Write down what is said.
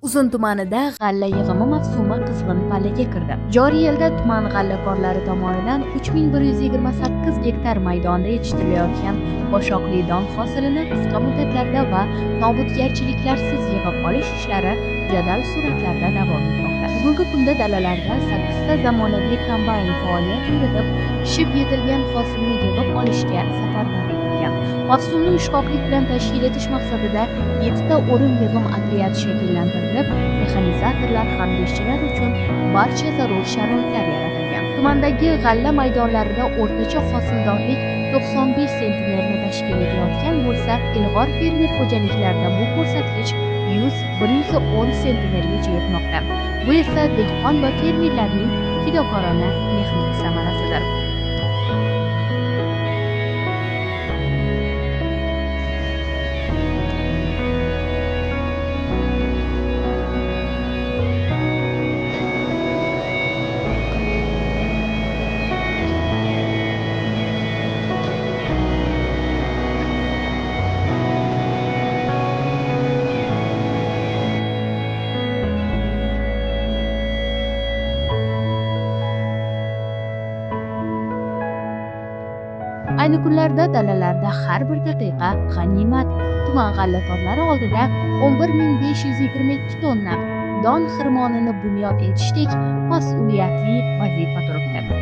Uzun tumanida g'alla yig'imi mavsumi qizg'in pallaga kirdi. Joriy yilda tuman g'allakorlari tomonidan 3128 gektar maydonda yetishtirilayotgan boshoqli don hosilini qisqa muddatlarda va nobudgarchiliklarsiz yig'ib olish ishlari jadal sur'atlarda davom etmoqda. Bugungi kunda dalalarda 8 ta zamonaviy kombayn faoliyat yuritib, pishib yetilgan hosilni yig'ib olishga safarbar etilgan. Mavsumni ishqoqlik bilan tashkil etish maqsadida 7 ta o'rim yig'im otryadi shakllantirilib, mexanizatorlar, harbiy uchun barcha zarur sharoitlar yaratilgan. Tumandagi g'alla maydonlarida o'rtacha hosildorlik 95 sentnerni tashkil etayotgan bo'lsa, ilg'or fermer xo'jaliklarida bu ko'rsatkich 100-110 sentnergacha yetmoqda. Bu esa dehqon va fermerlarning fidokorona mehnati samarasidir. Ayni kunlarda dalalarda har bir daqiqa g'animat. Tuman g'allakorlari oldida 11522 tonna don xirmonini bunyod etishdek mas'uliyatli vazifa turibdi.